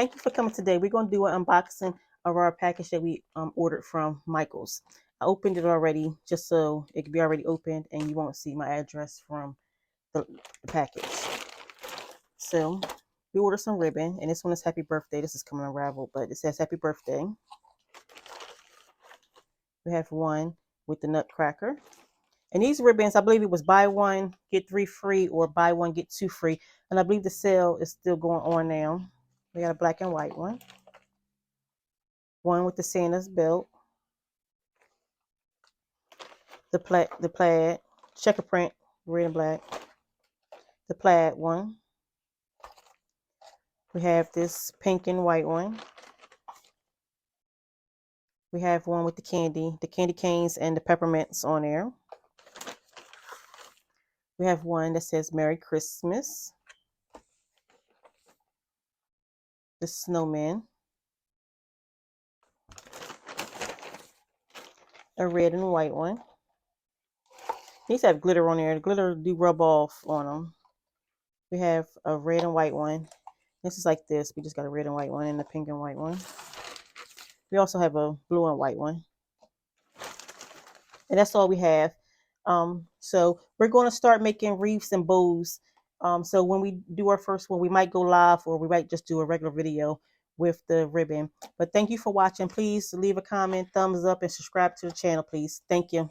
thank you for coming today. We're going to do an unboxing of our package that we ordered from Michael's. I opened it already just so it could be already opened and you won't see my address from the package. So we ordered some ribbon, and this one is happy birthday. This is coming unraveled, but it says happy birthday. We have one with the nutcracker. And these ribbons, I believe it was buy one, get 3 free, or buy one, get 2 free. And I believe the sale is still going on now. We got a black and white one. One with the Santa's belt. The plaid, checker print, red and black. The plaid one. We have this pink and white one. We have one with the candy canes and the peppermints on there. We have one that says Merry Christmas. The snowman. A red and white one. These have glitter on there. The glitter do rub off on them. We have a red and white one. This is like this. We just got a red and white one and a pink and white one. We also have a blue and white one. And that's all we have. So we're going to start making wreaths and bows. So when we do our first one, we might go live or we might just do a regular video with the ribbon. But thank you for watching. Please leave a comment, thumbs up, and subscribe to the channel, please. Thank you.